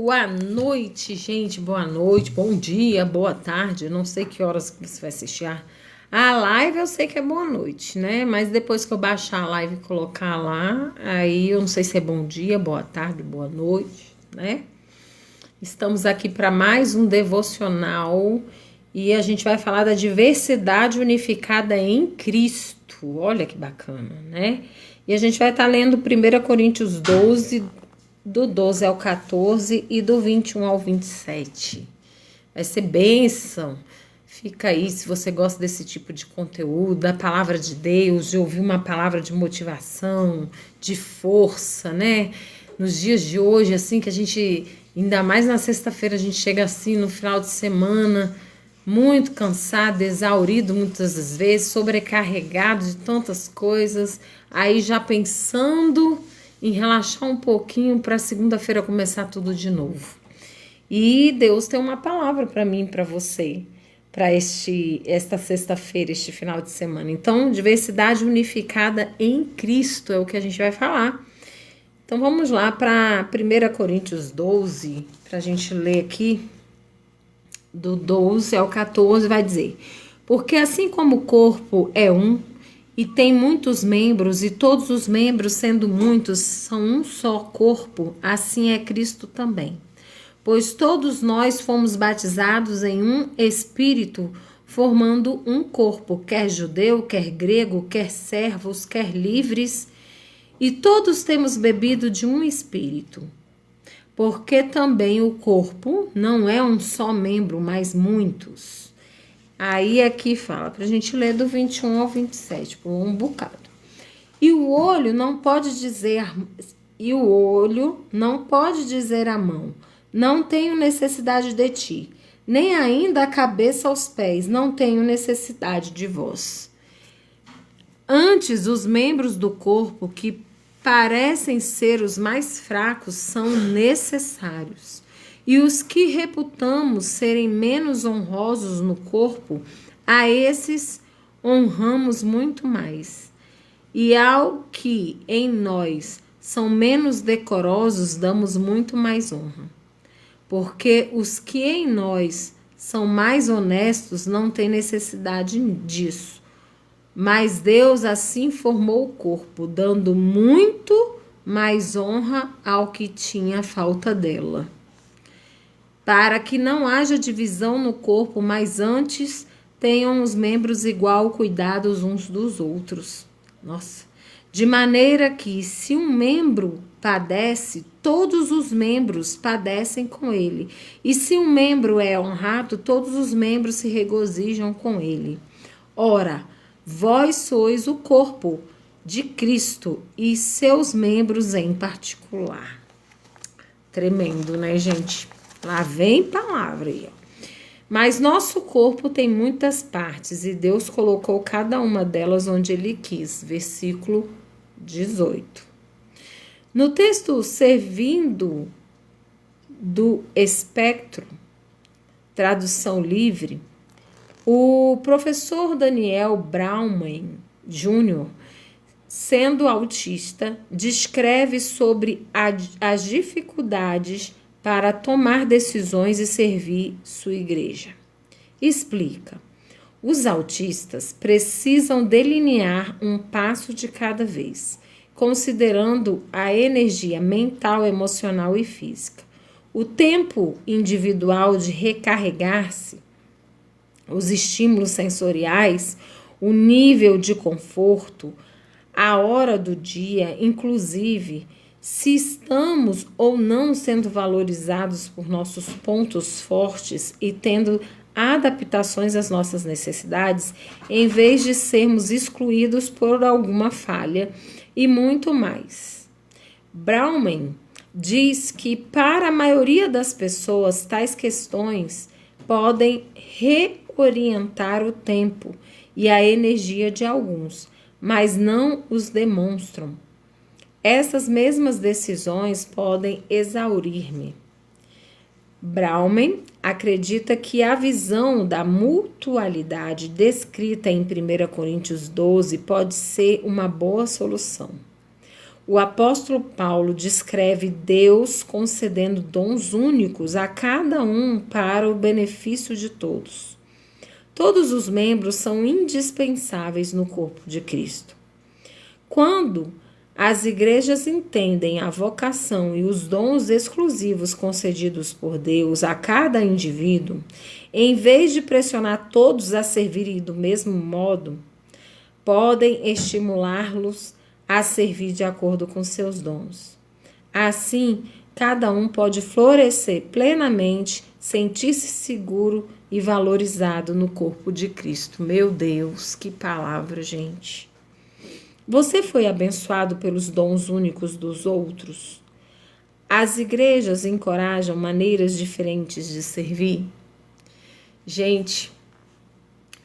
Boa noite, gente. Boa noite, bom dia, boa tarde. Eu não sei que horas que você vai assistir a live, eu sei que é boa noite, né? Mas depois que eu baixar a live e colocar lá, aí eu não sei se é bom dia, boa tarde, boa noite, né? Estamos aqui para mais um devocional e a gente vai falar da diversidade unificada em Cristo. Olha que bacana, né? E a gente vai estar lendo 1 Coríntios 12, do 12 ao 14 e do 21 ao 27. Vai ser bênção. Fica aí, se você gosta desse tipo de conteúdo, da palavra de Deus, de ouvir uma palavra de motivação, de força, né? Nos dias de hoje, assim, que a gente, ainda mais na sexta-feira, a gente chega assim no final de semana, muito cansado, exaurido muitas das vezes, sobrecarregado de tantas coisas, aí já pensando em relaxar um pouquinho para segunda-feira começar tudo de novo. E Deus tem uma palavra para mim, para você, para esta sexta-feira, este final de semana. Então, diversidade unificada em Cristo é o que a gente vai falar. Então, vamos lá para 1 Coríntios 12, para a gente ler aqui, do 12 ao 14, vai dizer: porque assim como o corpo é um, e tem muitos membros, e todos os membros, sendo muitos, são um só corpo, assim é Cristo também. Pois todos nós fomos batizados em um Espírito, formando um corpo, quer judeu, quer grego, quer servos, quer livres, e todos temos bebido de um Espírito. Porque também o corpo não é um só membro, mas muitos. Aí aqui fala, para a gente ler do 21 ao 27, por um bocado. E o olho não pode dizer à mão, não tenho necessidade de ti, nem ainda a cabeça aos pés, não tenho necessidade de vós. Antes, os membros do corpo que parecem ser os mais fracos são necessários. E os que reputamos serem menos honrosos no corpo, a esses honramos muito mais. E ao que em nós são menos decorosos, damos muito mais honra. Porque os que em nós são mais honestos não têm necessidade disso. Mas Deus assim formou o corpo, dando muito mais honra ao que tinha falta dela. Para que não haja divisão no corpo, mas antes tenham os membros igual cuidado uns dos outros. Nossa. De maneira que, se um membro padece, todos os membros padecem com ele. E se um membro é honrado, todos os membros se regozijam com ele. Ora, vós sois o corpo de Cristo e seus membros em particular. Tremendo, né, gente? Lá vem palavra aí, ó. Mas nosso corpo tem muitas partes e Deus colocou cada uma delas onde Ele quis. Versículo 18. No texto servindo do espectro, tradução livre, o professor Daniel Brauman Jr., sendo autista, descreve sobre as dificuldades para tomar decisões e servir sua igreja. Explica: os autistas precisam delinear um passo de cada vez, considerando a energia mental, emocional e física, o tempo individual de recarregar-se, os estímulos sensoriais, o nível de conforto, a hora do dia, inclusive se estamos ou não sendo valorizados por nossos pontos fortes e tendo adaptações às nossas necessidades, em vez de sermos excluídos por alguma falha e muito mais. Brauman diz que para a maioria das pessoas, tais questões podem reorientar o tempo e a energia de alguns, mas não os demonstram. Essas mesmas decisões podem exaurir-me. Brauman acredita que a visão da mutualidade descrita em 1 Coríntios 12 pode ser uma boa solução. O apóstolo Paulo descreve Deus concedendo dons únicos a cada um para o benefício de todos. Todos os membros são indispensáveis no corpo de Cristo. Quando as igrejas entendem a vocação e os dons exclusivos concedidos por Deus a cada indivíduo, em vez de pressionar todos a servirem do mesmo modo, podem estimulá-los a servir de acordo com seus dons. Assim, cada um pode florescer plenamente, sentir-se seguro e valorizado no corpo de Cristo. Meu Deus, que palavra, gente! Você foi abençoado pelos dons únicos dos outros? As igrejas encorajam maneiras diferentes de servir? Gente,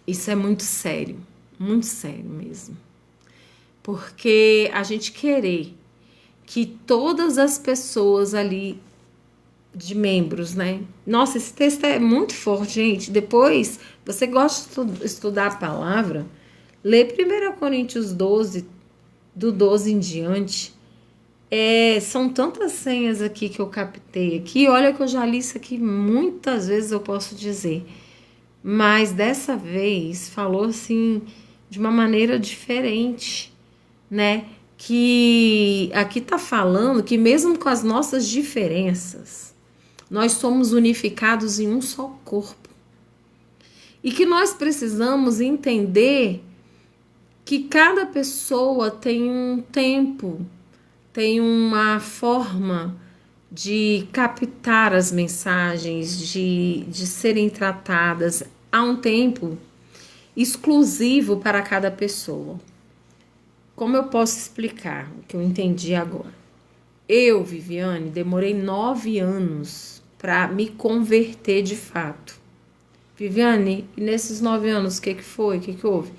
isso é muito sério mesmo. Porque a gente querer que todas as pessoas ali de membros, né? Nossa, esse texto é muito forte, gente. Depois, você gosta de estudar a palavra, lê 1 Coríntios 12, do 12 em diante. São tantas senhas aqui que eu captei aqui. Olha que eu já li isso aqui muitas vezes, eu posso dizer. Mas dessa vez falou assim de uma maneira diferente, né? Que aqui tá falando que mesmo com as nossas diferenças, nós somos unificados em um só corpo. E que nós precisamos entender que cada pessoa tem um tempo, tem uma forma de captar as mensagens, de serem tratadas. Há um tempo exclusivo para cada pessoa. Como eu posso explicar o que eu entendi agora? Eu, Viviane, demorei 9 anos para me converter de fato. Viviane, e nesses 9 anos, o que foi? O que houve?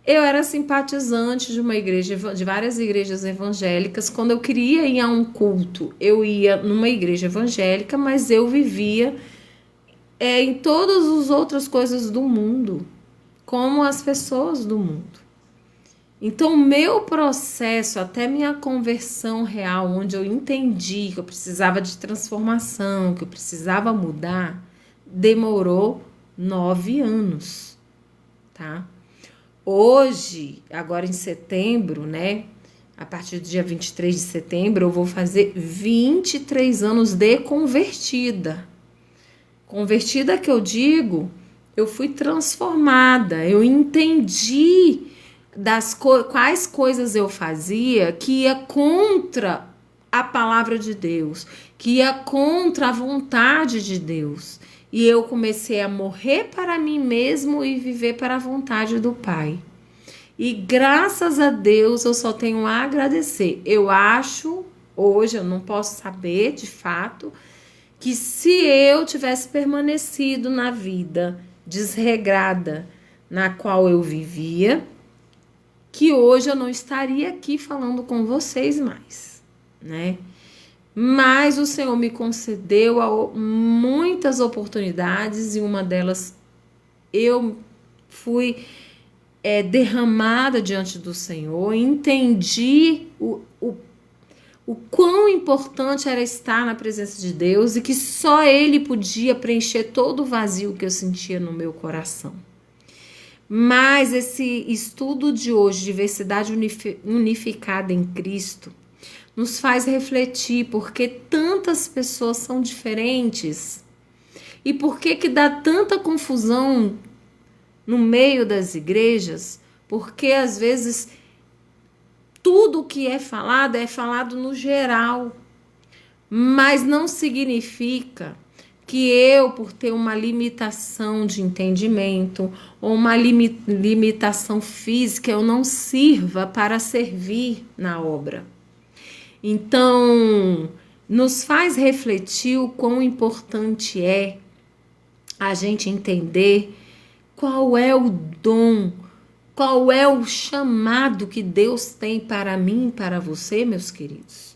Eu era simpatizante de uma igreja, de várias igrejas evangélicas. Quando eu queria ir a um culto, eu ia numa igreja evangélica, mas eu vivia em todas as outras coisas do mundo, como as pessoas do mundo. Então, o meu processo, até minha conversão real, onde eu entendi que eu precisava de transformação, que eu precisava mudar, demorou 9 anos, tá? Hoje, agora em setembro, né? A partir do dia 23 de setembro, eu vou fazer 23 anos de convertida. Convertida que eu digo, eu fui transformada, eu entendi quais coisas eu fazia que ia contra a palavra de Deus, que ia contra a vontade de Deus. E eu comecei a morrer para mim mesmo e viver para a vontade do Pai. E graças a Deus eu só tenho a agradecer. Eu acho, hoje eu não posso saber de fato, que se eu tivesse permanecido na vida desregrada na qual eu vivia, que hoje eu não estaria aqui falando com vocês mais, né? Mas o Senhor me concedeu muitas oportunidades e uma delas eu fui derramada diante do Senhor, entendi o quão importante era estar na presença de Deus e que só Ele podia preencher todo o vazio que eu sentia no meu coração. Mas esse estudo de hoje, diversidade unificada em Cristo, nos faz refletir porque tantas pessoas são diferentes e por que dá tanta confusão no meio das igrejas, porque às vezes tudo o que é falado no geral, mas não significa que eu, por ter uma limitação de entendimento ou uma limitação física, eu não sirva para servir na obra. Então, nos faz refletir o quão importante é a gente entender qual é o dom, qual é o chamado que Deus tem para mim e para você, meus queridos.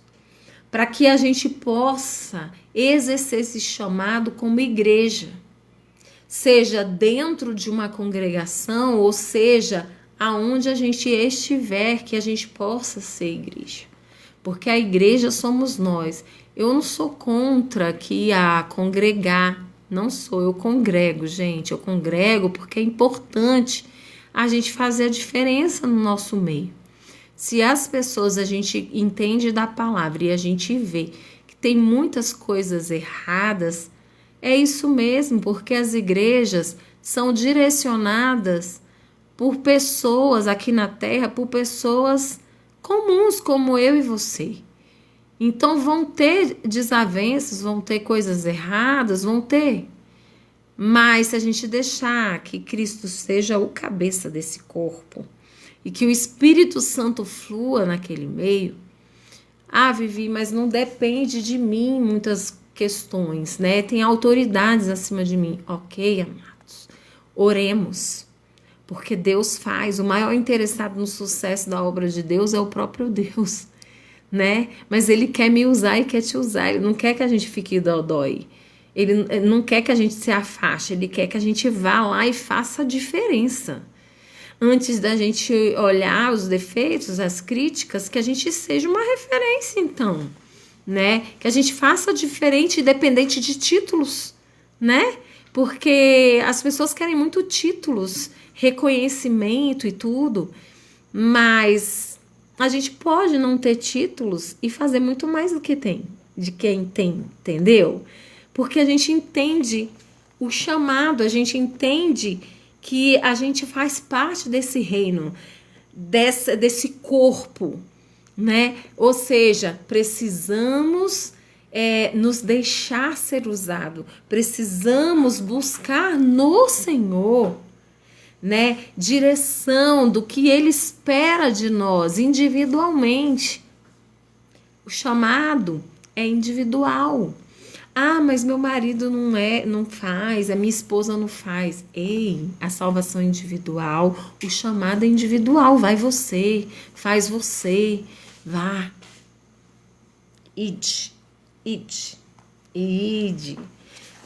Para que a gente possa exercer esse chamado como igreja, seja dentro de uma congregação ou seja aonde a gente estiver, que a gente possa ser igreja. porque a igreja somos nós. Eu não sou contra que a congregar, não sou, eu congrego, gente, eu congrego porque é importante a gente fazer a diferença no nosso meio. Se as pessoas, a gente entende da palavra e a gente vê que tem muitas coisas erradas, é isso mesmo, porque as igrejas são direcionadas por pessoas aqui na terra, por pessoas comuns como eu e você. Então vão ter desavenças, vão ter coisas erradas, vão ter. Mas se a gente deixar que Cristo seja o cabeça desse corpo e que o Espírito Santo flua naquele meio, Vivi, mas não depende de mim muitas questões, né? Tem autoridades acima de mim. Ok, amados, oremos. Porque Deus faz, o maior interessado no sucesso da obra de Deus é o próprio Deus, né? Mas Ele quer me usar e quer te usar, Ele não quer que a gente fique dodói, Ele não quer que a gente se afaste, Ele quer que a gente vá lá e faça a diferença. Antes da gente olhar os defeitos, as críticas, que a gente seja uma referência então, né? Que a gente faça diferente, independente de títulos, né? Porque as pessoas querem muito títulos, reconhecimento e tudo, mas a gente pode não ter títulos e fazer muito mais do que tem, de quem tem, entendeu? Porque a gente entende o chamado, a gente entende que a gente faz parte desse reino, desse corpo, né? Ou seja, precisamos nos deixar ser usado, precisamos buscar no Senhor, né, direção do que Ele espera de nós individualmente. O chamado é individual. Mas meu marido não faz, a minha esposa não faz. Ei, a salvação é individual, o chamado é individual. Vai você, faz você, vá. Ide.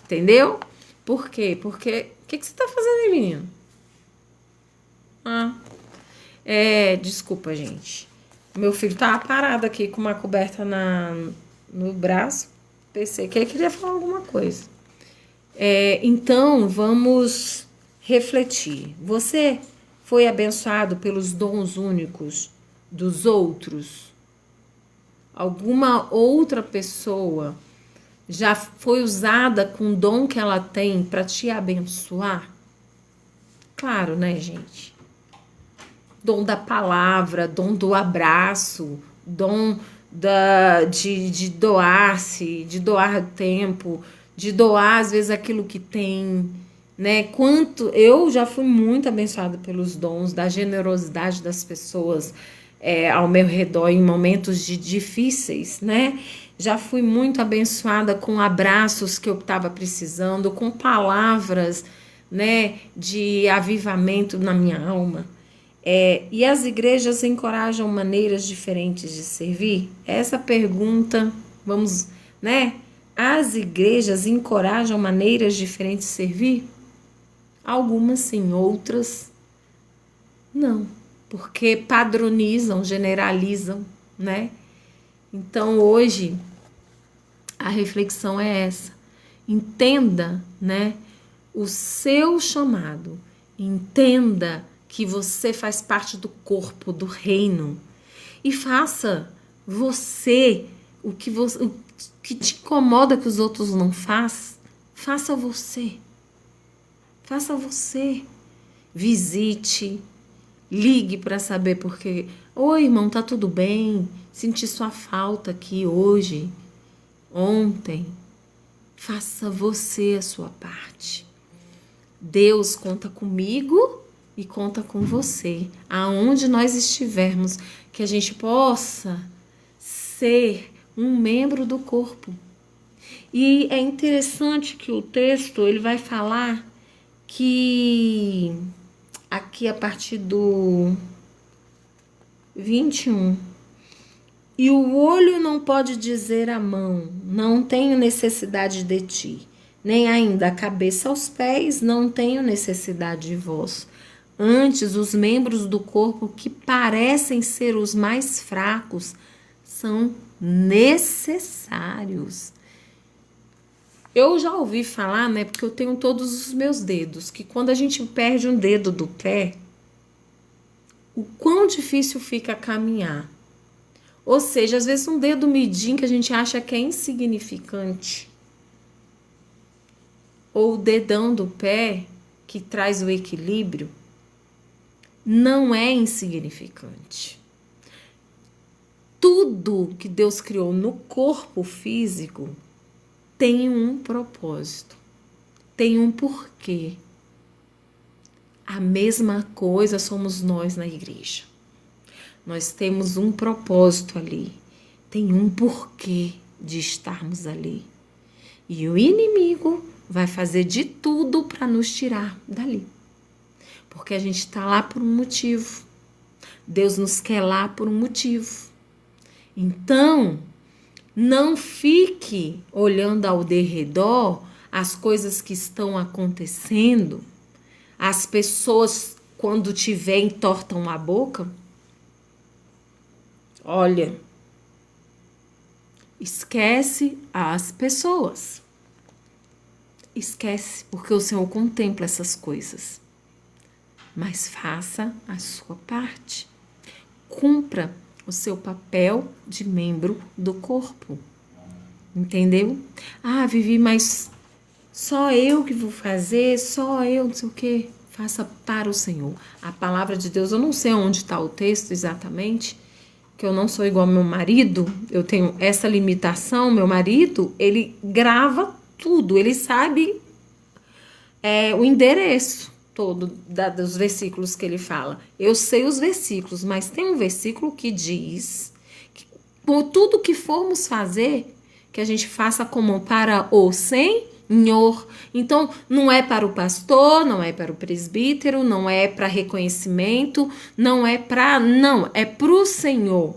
Entendeu? Por quê? Porque o que você tá fazendo aí, menino? Desculpa, gente. Meu filho tava parado aqui com uma coberta no braço. Pensei que ele queria falar alguma coisa. Então, vamos refletir. Você foi abençoado pelos dons únicos dos outros? Alguma outra pessoa já foi usada com o dom que ela tem para te abençoar? Claro, né, gente? Dom da palavra, dom do abraço, dom de doar-se, de doar tempo, de doar às vezes aquilo que tem, né? Eu já fui muito abençoada pelos dons da generosidade das pessoas ao meu redor em momentos difíceis, né? Já fui muito abençoada com abraços que eu estava precisando, com palavras, né, de avivamento na minha alma. E as igrejas encorajam maneiras diferentes de servir? Essa pergunta, vamos, né? As igrejas encorajam maneiras diferentes de servir? Algumas sim, outras não, porque padronizam, generalizam, né? Então hoje a reflexão é essa. Entenda, né, o seu chamado, entenda que você faz parte do corpo, do reino. E faça você o que te incomoda que os outros não fazem. Faça você. Faça você. Visite. Ligue para saber porque... Oi, irmão, tá tudo bem? Senti sua falta aqui hoje, ontem. Faça você a sua parte. Deus conta comigo e conta com você, aonde nós estivermos, que a gente possa ser um membro do corpo. E é interessante que o texto ele vai falar que aqui a partir do 21, e o olho não pode dizer à mão, não tenho necessidade de ti, nem ainda a cabeça aos pés, não tenho necessidade de vós. Antes, os membros do corpo que parecem ser os mais fracos são necessários. Eu já ouvi falar, né, porque eu tenho todos os meus dedos, que quando a gente perde um dedo do pé, o quão difícil fica caminhar. Ou seja, às vezes um dedo midinho que a gente acha que é insignificante, ou o dedão do pé que traz o equilíbrio, não é insignificante. Tudo que Deus criou no corpo físico tem um propósito, tem um porquê. A mesma coisa somos nós na igreja. Nós temos um propósito ali, tem um porquê de estarmos ali. E o inimigo vai fazer de tudo para nos tirar dali. Porque a gente está lá por um motivo. Deus nos quer lá por um motivo. Então, não fique olhando ao derredor as coisas que estão acontecendo. As pessoas, quando te veem, entortam a boca. Olha, esquece as pessoas. Esquece, porque o Senhor contempla essas coisas. Mas faça a sua parte. Cumpra o seu papel de membro do corpo. Entendeu? Ah, Vivi, mas só eu que vou fazer, só eu, não sei o quê. Faça para o Senhor. A palavra de Deus, eu não sei onde está o texto exatamente, que eu não sou igual ao meu marido, eu tenho essa limitação. Meu marido, ele grava tudo, ele sabe o endereço todo dos versículos que ele fala. Eu sei os versículos, mas tem um versículo que diz que por tudo que formos fazer, que a gente faça como para o Senhor. Então, não é para o pastor, não é para o presbítero, não é para reconhecimento, não, é para o Senhor.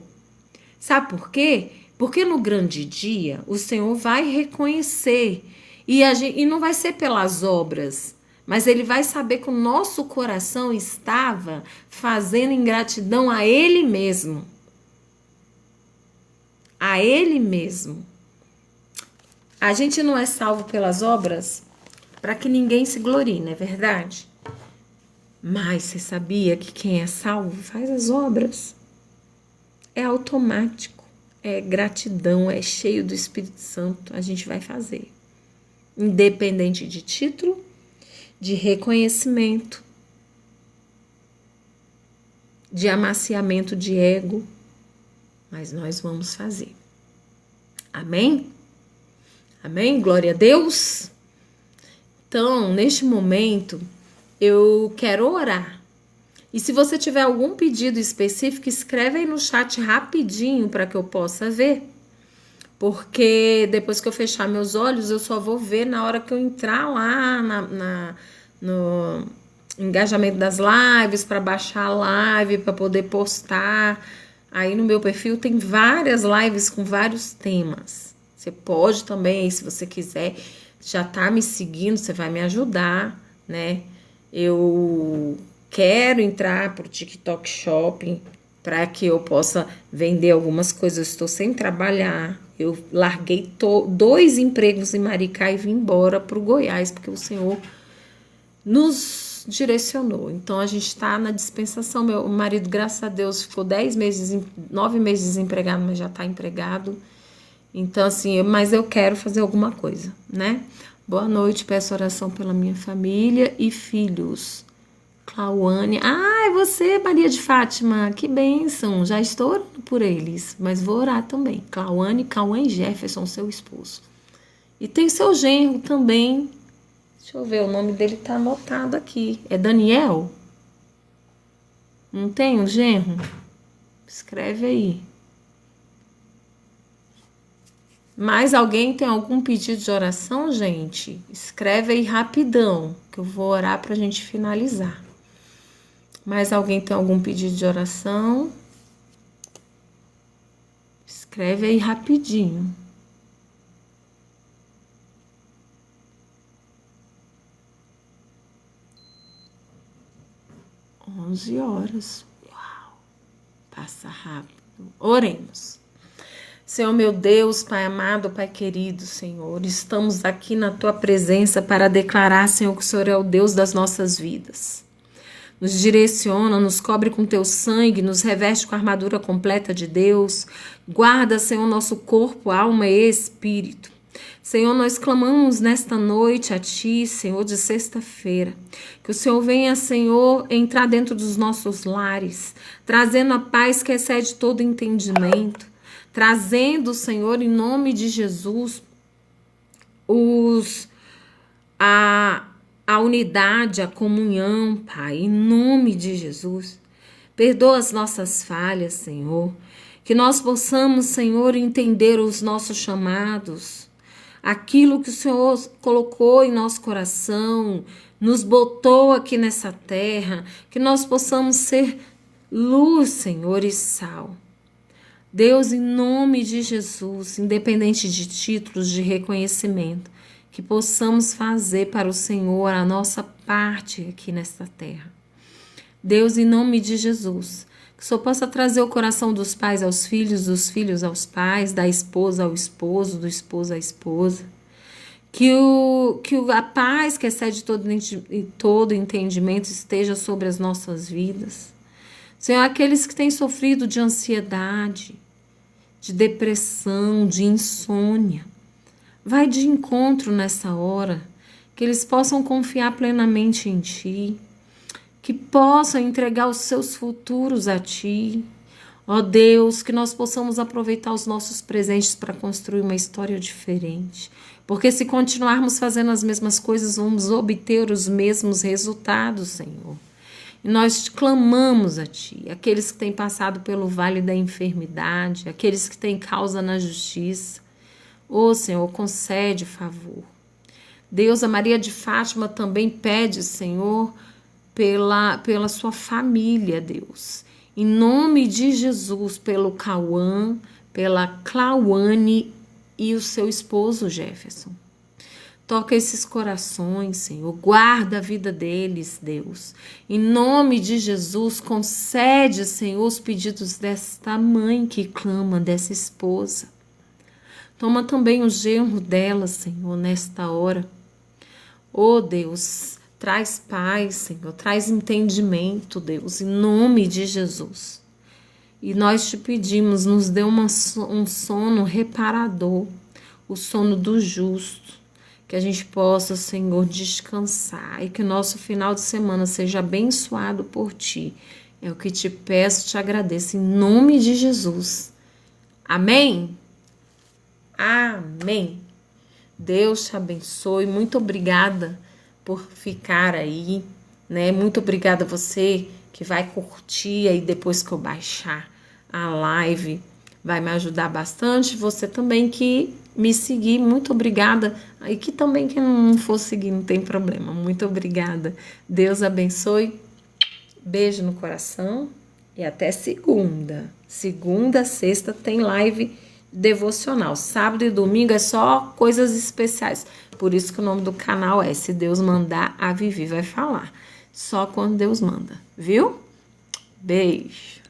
Sabe por quê? Porque no grande dia, o Senhor vai reconhecer e não vai ser pelas obras, mas ele vai saber que o nosso coração estava fazendo ingratidão a ele mesmo. A ele mesmo. A gente não é salvo pelas obras para que ninguém se glorie, não é verdade? Mas você sabia que quem é salvo faz as obras? É automático, é gratidão, é cheio do Espírito Santo, a gente vai fazer. Independente de título, de reconhecimento, de amaciamento de ego, mas nós vamos fazer. Amém? Amém? Glória a Deus. Então, neste momento, eu quero orar. E se você tiver algum pedido específico, escreve aí no chat rapidinho para que eu possa ver. Porque depois que eu fechar meus olhos, eu só vou ver na hora que eu entrar lá no engajamento das lives, para baixar a live, para poder postar. Aí no meu perfil tem várias lives com vários temas. Você pode também, se você quiser, já tá me seguindo, você vai me ajudar, né? Eu quero entrar pro TikTok Shopping para que eu possa vender algumas coisas. Eu estou sem trabalhar. Eu larguei 2 empregos em Maricá e vim embora pro Goiás, porque o Senhor nos direcionou. Então, a gente está na dispensação. Meu marido, graças a Deus, ficou 9 meses desempregado, mas já está empregado. Então, assim, mas eu quero fazer alguma coisa, né? Boa noite, peço oração pela minha família e filhos. Clauane. Ah, é você, Maria de Fátima. Que bênção. Já estou orando por eles, mas vou orar também. Clauane, Cauã Jefferson, seu esposo. E tem seu genro também. Deixa eu ver, o nome dele tá anotado aqui. É Daniel? Não tem um genro? Escreve aí. Mais alguém tem algum pedido de oração, gente? Escreve aí rapidão, que eu vou orar pra gente finalizar. Mais alguém tem algum pedido de oração? Escreve aí rapidinho. 11 horas. Uau! Passa rápido. Oremos. Senhor meu Deus, Pai amado, Pai querido, Senhor, estamos aqui na Tua presença para declarar, Senhor, que o Senhor é o Deus das nossas vidas. Nos direciona, nos cobre com Teu sangue, nos reveste com a armadura completa de Deus. Guarda, Senhor, nosso corpo, alma e espírito. Senhor, nós clamamos nesta noite a Ti, Senhor, de sexta-feira. Que o Senhor venha, Senhor, entrar dentro dos nossos lares, trazendo a paz que excede todo entendimento. Trazendo, Senhor, em nome de Jesus, a unidade, a comunhão, Pai, em nome de Jesus. Perdoa as nossas falhas, Senhor. Que nós possamos, Senhor, entender os nossos chamados. Aquilo que o Senhor colocou em nosso coração, nos botou aqui nessa terra. Que nós possamos ser luz, Senhor, e sal. Deus, em nome de Jesus, independente de títulos de reconhecimento, que possamos fazer para o Senhor a nossa parte aqui nesta terra. Deus, em nome de Jesus, que o Senhor possa trazer o coração dos pais aos filhos, dos filhos aos pais, da esposa ao esposo, do esposo à esposa. Que a paz que excede todo entendimento esteja sobre as nossas vidas. Senhor, aqueles que têm sofrido de ansiedade, de depressão, de insônia. Vai de encontro nessa hora, que eles possam confiar plenamente em Ti, que possam entregar os seus futuros a Ti. Ó Deus, que nós possamos aproveitar os nossos presentes para construir uma história diferente. Porque se continuarmos fazendo as mesmas coisas, vamos obter os mesmos resultados, Senhor. E nós clamamos a Ti, aqueles que têm passado pelo vale da enfermidade, aqueles que têm causa na justiça. Ô Senhor, concede favor. Deus, a Maria de Fátima também pede, Senhor, pela sua família, Deus. Em nome de Jesus, pelo Cauã, pela Clauane e o seu esposo Jefferson. Toca esses corações, Senhor. Guarda a vida deles, Deus. Em nome de Jesus, concede, Senhor, os pedidos desta mãe que clama, dessa esposa. Toma também o genro dela, Senhor, nesta hora. Oh, Deus, traz paz, Senhor. Traz entendimento, Deus, em nome de Jesus. E nós te pedimos, nos dê um sono reparador, o sono do justo. Que a gente possa, Senhor, descansar e que o nosso final de semana seja abençoado por Ti. É o que te peço, te agradeço, em nome de Jesus. Amém? Amém. Deus te abençoe. Muito obrigada por ficar aí, né? Muito obrigada a você que vai curtir aí depois que eu baixar a live. Vai me ajudar bastante. Você também que me seguir, muito obrigada. E que também quem não for seguir, não tem problema. Muito obrigada. Deus abençoe. Beijo no coração e até segunda. Segunda, sexta tem live devocional. Sábado e domingo é só coisas especiais. Por isso que o nome do canal é Se Deus Mandar, a Vivi vai falar. Só quando Deus manda, viu? Beijo.